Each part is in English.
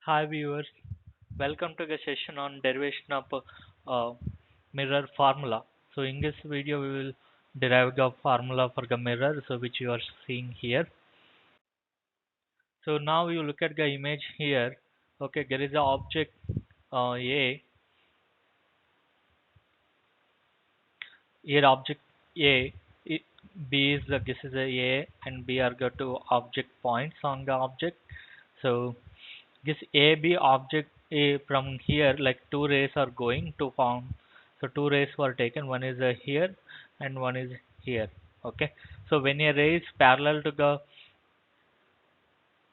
Hi viewers, welcome to the session on derivation of uh, mirror formula. So in this video we will derive the formula for the mirror, so which you are seeing here. So now you look at the image here. Okay, there is a object A. Here object A, i- B is the this is a and B are the two object points on the object. So this AB object A from here, like two rays are going to form. So two rays were taken, one is here and one is here. Okay, so when a ray is parallel to the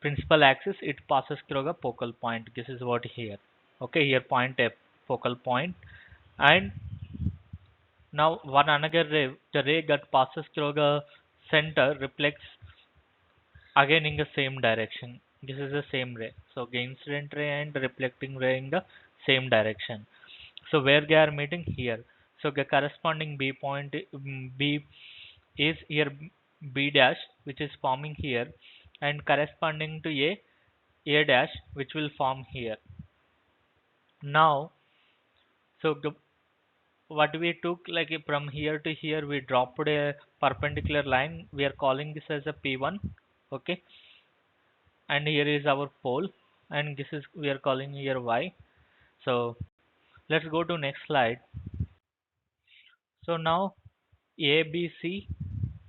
principal axis, it passes through the focal point. This is what here. Okay, here point F, focal point. And now one another ray, the ray that passes through the center reflects again in the same direction. This is the same ray, so the incident ray and reflecting ray in the same direction. So where they are meeting here, so the corresponding B point, B is here, B dash, which is forming here, and corresponding to A dash, which will form here. Now, so what we took, like from here to here we dropped a perpendicular line, we are calling this as a P1. Okay, and here is our pole, and this is we are calling here Y. So let's go to next slide. So now ABC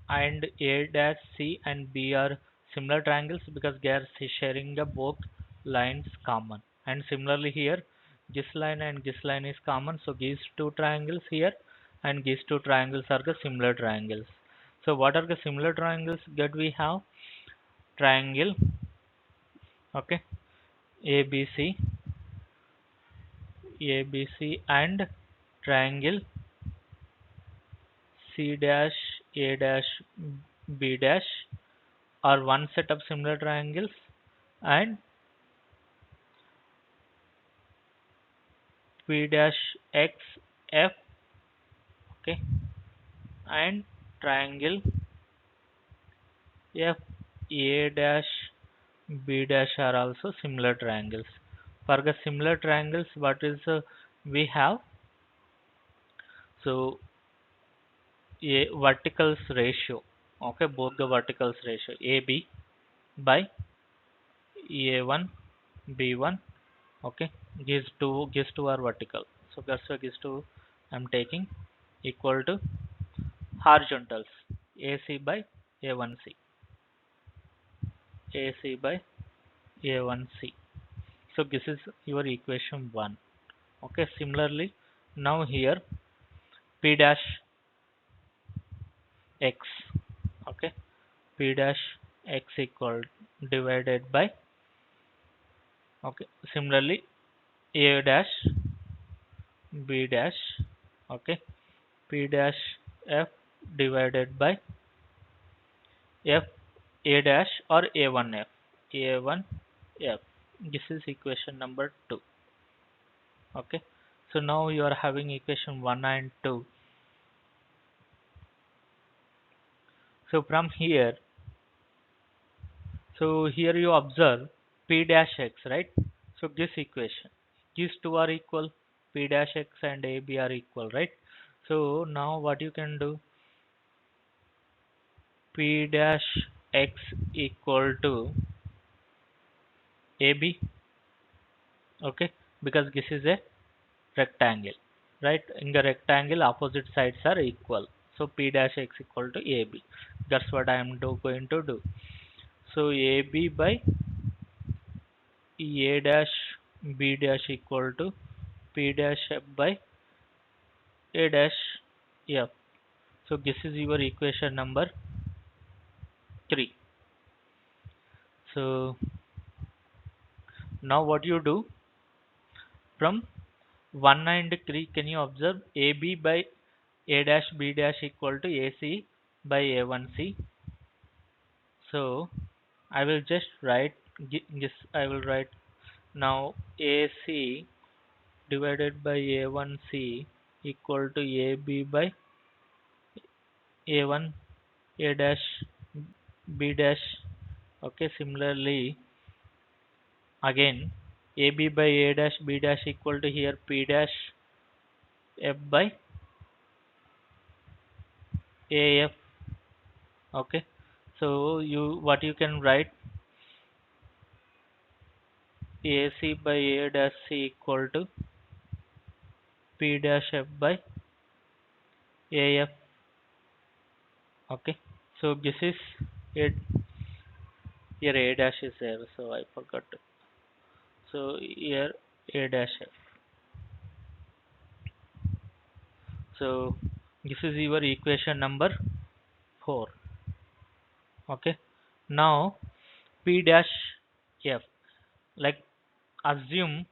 and A dash C and B are similar triangles because they are sharing the both lines common. And similarly here, this line and this line is common. So these two triangles here and these two triangles are the similar triangles. So what are the similar triangles that we have? Triangle, okay, ABC, ABC and triangle C dash A dash B dash are one set of similar triangles, and P dash X F, okay, and triangle F A dash B dash are also similar triangles. For the similar triangles, what is we have? So a verticals ratio, okay, both the verticals ratio AB by A1 B1, okay, these two are vertical, so that's why these two I'm taking equal to horizontals AC by A1C, AC by A1C. So this is your equation 1. Okay, similarly now here P dash X, okay, P dash X equal divided by, okay, similarly A dash B dash, okay, P dash F divided by F A dash or A1F, A1F. This is equation number 2. Okay, so now you are having equation 1 and 2. So from here, so here you observe P dash X, right? So this equation, these two are equal, P dash X and AB are equal, right? So now what you can do, P dash X equal to AB, okay, because this is a rectangle, right? In the rectangle opposite sides are equal, so P dash X equal to AB. That's what I am going to do. So AB by A dash B dash equal to P dash F by A dash F. So this is your equation number 3. So now what you do, from 1 and 3, can you observe AB by A dash B dash equal to AC by A1C. So I will just write this, I will write now AC divided by A1C equal to AB by A1 A dash B dash. Okay, similarly again AB by A dash B dash equal to here P dash F by AF. Okay, so what you can write, AC by A dash C equal to P dash F by AF. Okay, so this is it. Here A dash is there, so I forgot. So here A dash F. So this is your equation number 4. Okay, now P dash F, like assume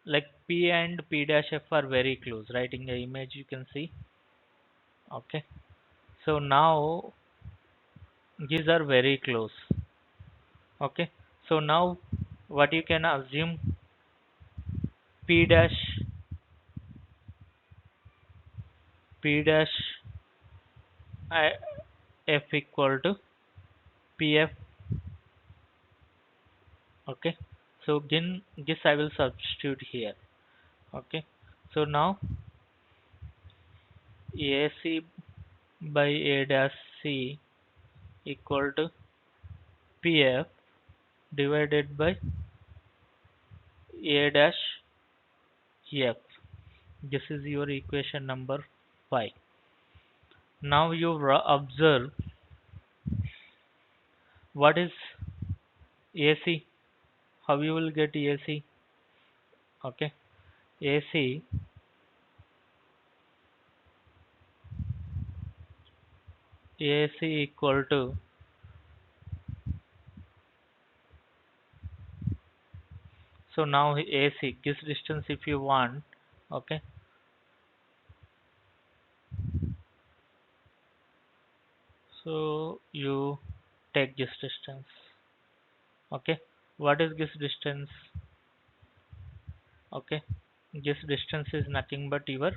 like P and P dash F are very close, right? In the image you can see. Okay, so now these are very close. Okay, so now what you can assume, P dash P dash F equal to PF. Okay, so then this I will substitute here. Okay, so now AC by A dash C equal to PF divided by A dash F. This is your equation number 5. Now you observe what is AC. How you will get AC? Okay, AC equal to, so now AC this distance if you want. Okay, so you take this distance. Okay, what is this distance? Okay, this distance is nothing but your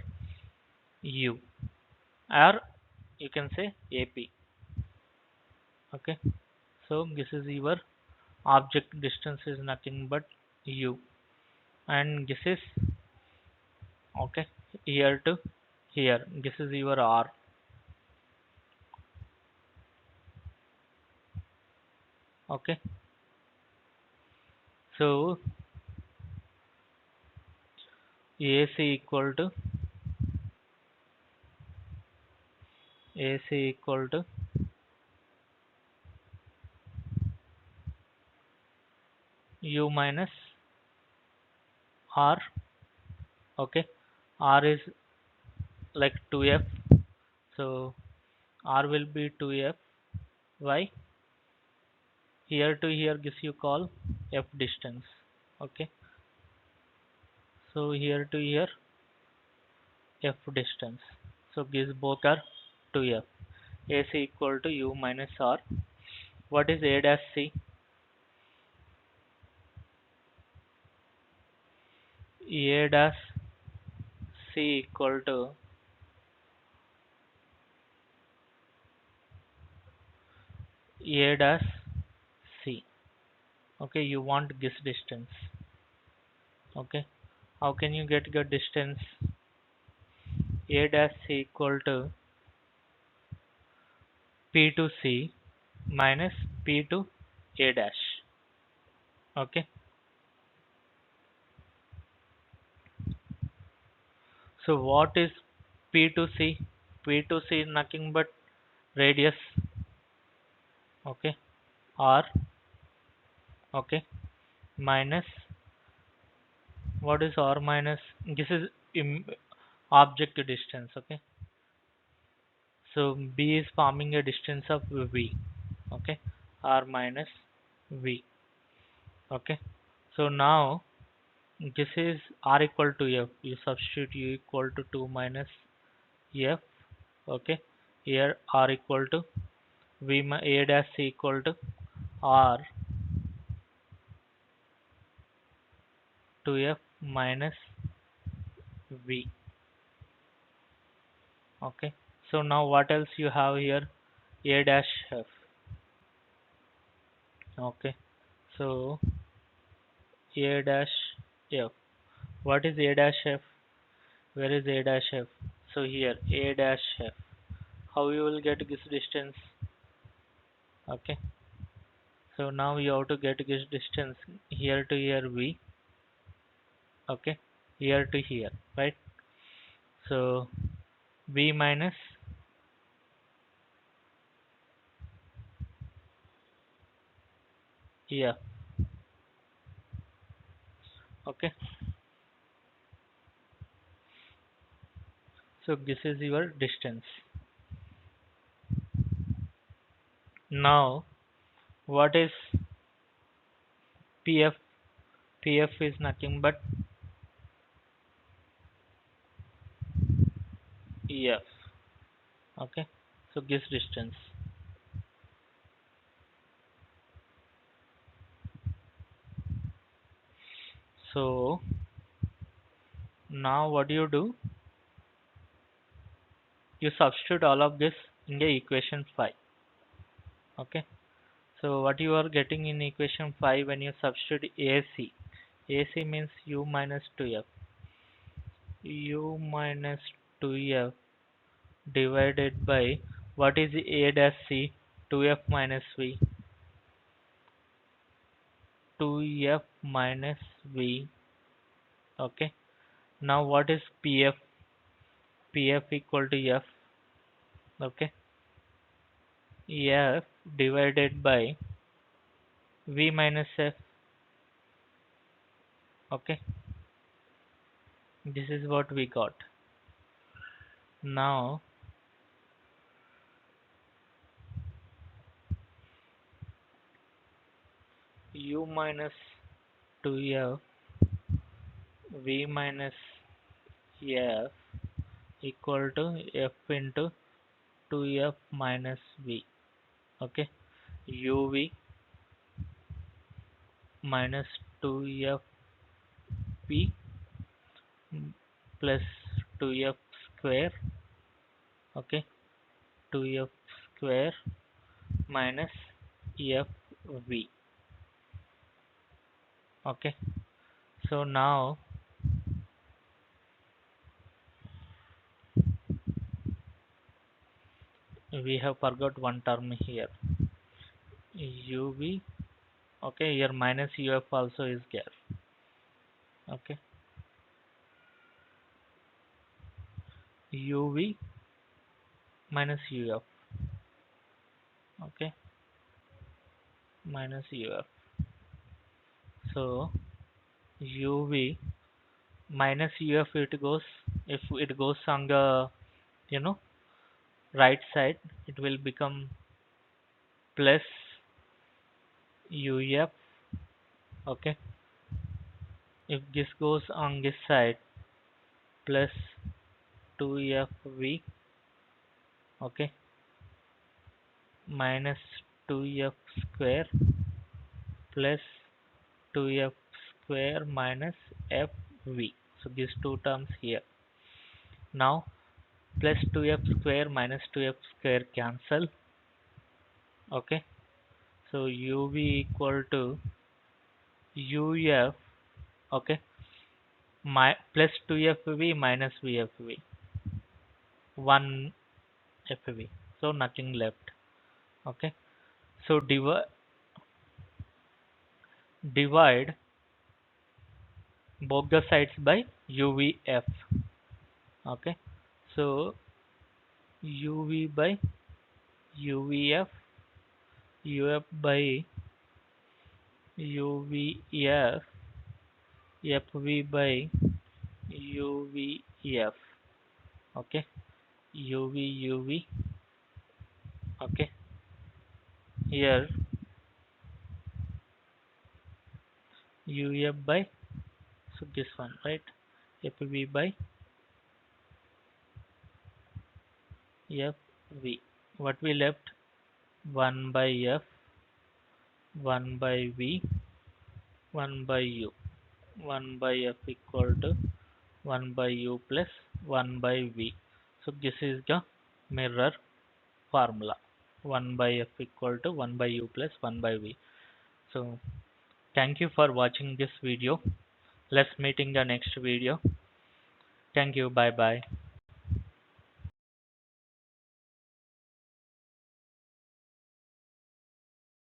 U, or you can say AP. Okay, so this is your object distance is nothing but U, and this is, okay, here to here, this is your R. Okay, so AC equal to AC equal to U minus R. Okay, R is like 2F, so R will be 2F. Why? Here to here gives you call F distance. Okay, so here to here F distance, so these both are 2F. AC equal to U minus R. What is A dash C? A dash C equal to A dash C. Okay, you want this distance. Okay, how can you get the distance? A dash C equal to P to C minus P to A dash. Okay, so what is P to C? P to C is nothing but radius. Okay, R. Okay, minus, what is R minus? This is object distance. Okay, so B is forming a distance of V. Okay, R minus V. Okay, so now this is R equal to F. You substitute U equal to 2 minus F. Okay, here R equal to V A dash C equal to R 2F minus V. Okay, so now what else you have here? A dash F. Okay, so A dash f. What is a dash f? Where is a dash f? So here a dash f. How you will get this distance? Okay. So now you have to get this distance here to here v. Okay. Here to here, right? So v minus f. Okay. So this is your distance. Now what is pf? Pf is nothing but ef. Okay. So this distance. So now what do you do? You substitute all of this in the equation 5. Okay. So what you are getting in equation 5 when you substitute AC? AC means u minus 2f. U minus 2f divided by what is a dash c? 2f minus v. 2f minus v. Okay. Now what is pf? Pf equal to f. Okay. F divided by v minus f. Okay. This is what we got. Now u minus 2f v minus f equal to f into 2f minus v. Okay. uv minus 2f v plus 2f square. Okay. 2f square minus f v. Okay. So now we have forgot one term here. uv. Okay, here minus uf also is there. Okay. uv minus uf. Okay. Minus uf. So uv minus uf, it goes, if it goes on the, you know, right side, it will become plus uf. Okay. If this goes on this side, plus 2fv. Okay. Minus 2f square plus 2f square minus fv. So these two terms here. Now plus 2f square minus 2f square cancel. Okay. So uv equal to uf. Okay. Plus 2fv minus vfv. 1 fv. So nothing left. Okay. So divide both the sides by uvf. Okay. So uv by uvf, uf by uvf, fv by uvf. Okay. uv. Okay. Here uf by, so this one, right? fv by fv. What we left? 1 by f, 1 by v, 1 by u. 1 by f equal to 1 by u plus 1 by v. So this is the mirror formula. 1 by f equal to 1 by u plus 1 by v. So thank you for watching this video. Let's meet in the next video. Thank you. Bye bye.